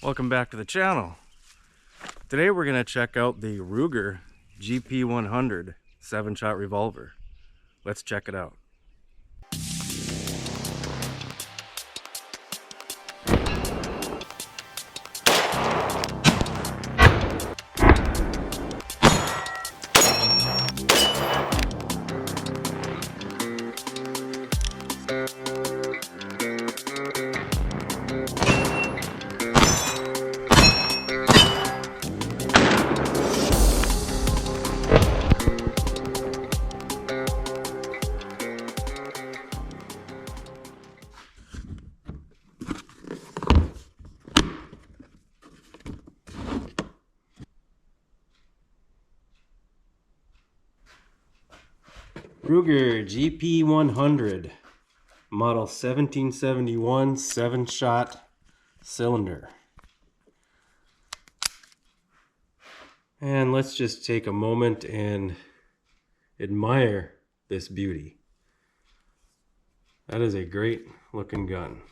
Welcome back to the channel. Today we're going to check out the Ruger GP100 7-shot revolver. Let's check it out. Ruger GP100 model 1771 7-shot cylinder. And let's just take a moment and admire this beauty. That is a great looking gun.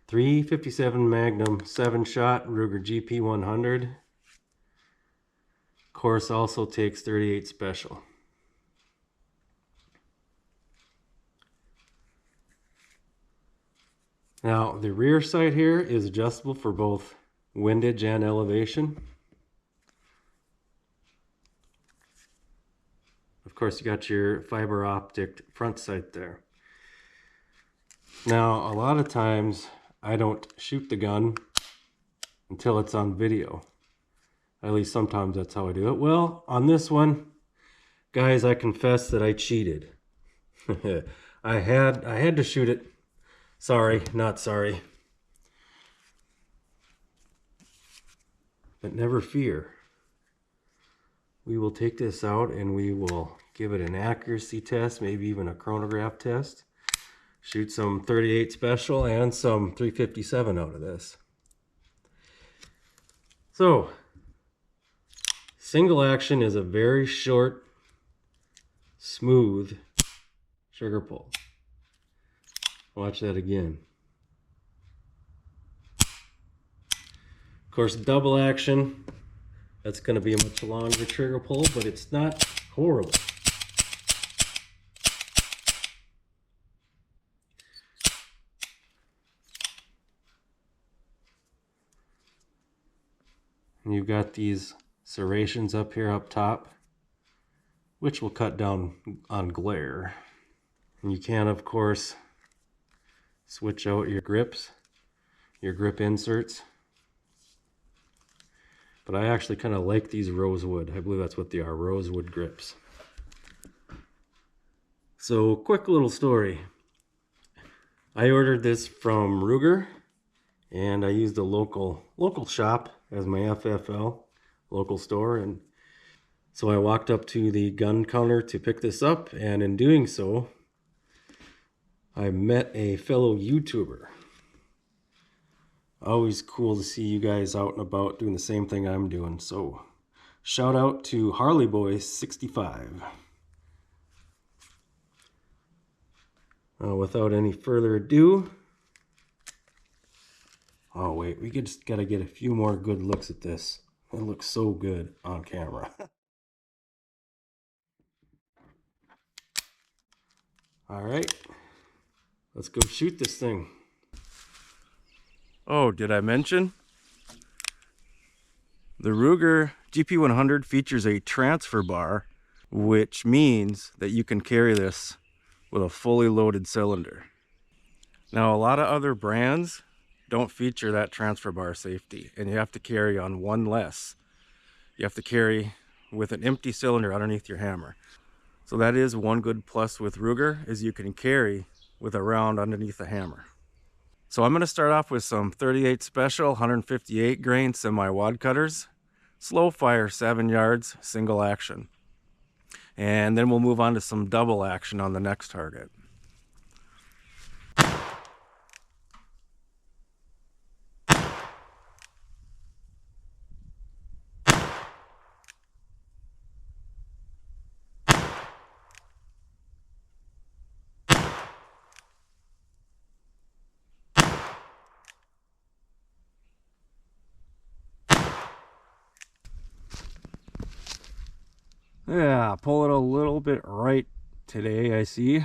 357 Magnum 7-shot Ruger GP100. Of course, also takes 38 special. Now, the rear sight here is adjustable for both windage and elevation. Of course, you got your fiber optic front sight there. Now, a lot of times I don't shoot the gun until it's on video. At least sometimes that's how I do it. Well, on this one, guys, I confess that I cheated. I had to shoot it. Sorry, not sorry. But never fear. We will take this out and we will give it an accuracy test, maybe even a chronograph test. Shoot some 38 special and some 357 out of this. So, single action is a very short, smooth trigger pull. Watch that again. Of course, double action, that's going to be a much longer trigger pull, but it's not horrible. And you've got these serrations up here up top, which will cut down on glare. And you can, of course, switch out your grips, your grip inserts. But I actually kind of like these rosewood. I believe that's what they are, rosewood grips. So, quick little story. I ordered this from Ruger, and I used a local shop as my FFL, local store. And so I walked up to the gun counter to pick this up, and in doing so, I met a fellow YouTuber. Always cool to see you guys out and about doing the same thing I'm doing. So, shout out to Harley Boy 65. Without any further ado, oh wait, we just gotta get a few more good looks at this. It looks so good on camera. All right, let's go shoot this thing. Oh, did I mention? The Ruger GP100 features a transfer bar, which means that you can carry this with a fully loaded cylinder. Now, a lot of other brands don't feature that transfer bar safety, and you have to carry on one less. You have to carry with an empty cylinder underneath your hammer. So that is one good plus with Ruger, is you can carry with a round underneath the hammer. So I'm going to start off with some 38 special 158 grain semi-wad cutters, slow fire 7 yards, single action. And then we'll move on to some double action on the next target. Yeah, pull it a little bit right today, I see.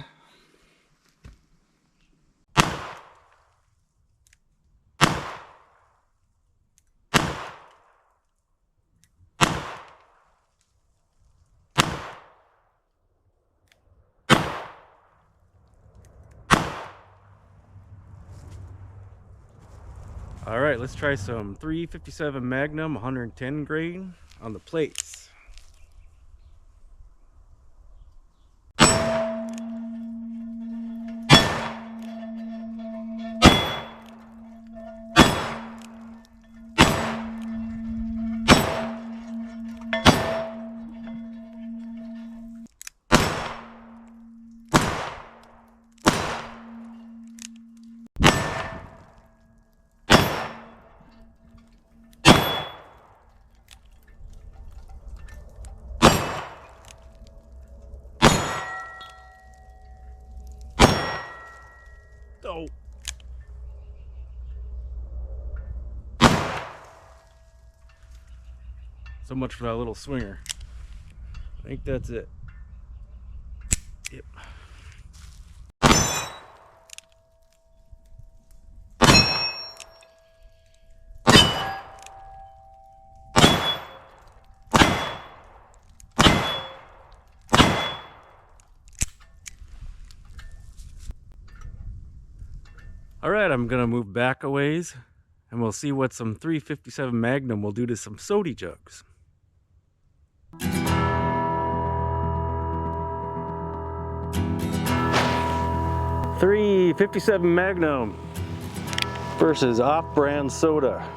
All right, let's try some 357 Magnum 110 grain on the plates. Oh. So much for that little swinger. I think that's it. Yep. All right, I'm gonna move back a ways and we'll see what some 357 Magnum will do to some sody jugs. 357 Magnum versus off-brand soda.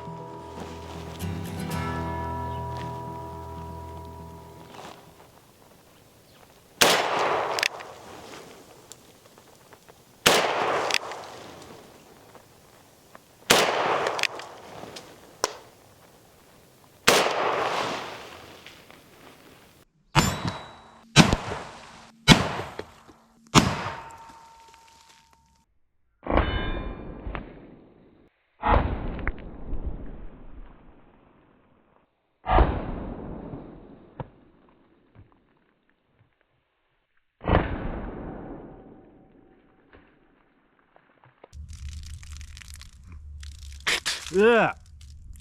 Ugh,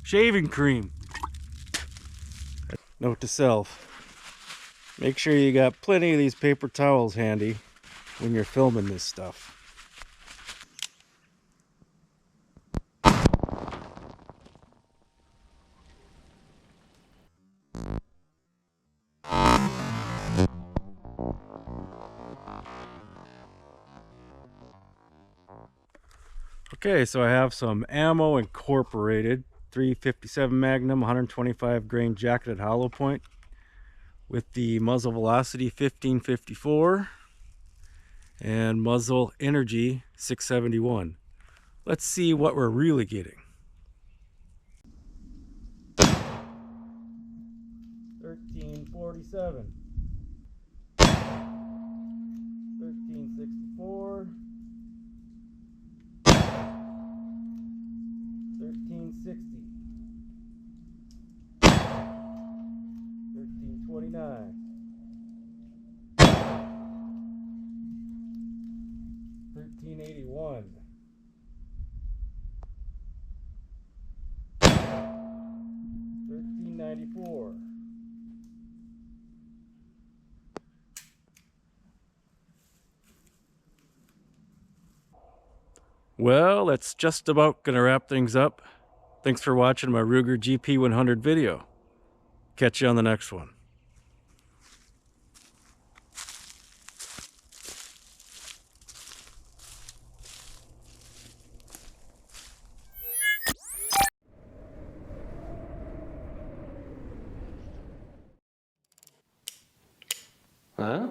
shaving cream. Note to self, make sure you got plenty of these paper towels handy when you're filming this stuff. Okay, so I have some ammo incorporated, 357 Magnum 125 grain jacketed hollow point with the muzzle velocity 1554 and muzzle energy 671. Let's see what we're really getting. 1347, 1364, 1360, 1329, 1381, 1394. Well, that's just about gonna wrap things up. Thanks for watching my Ruger GP100 video. Catch you on the next one. Huh?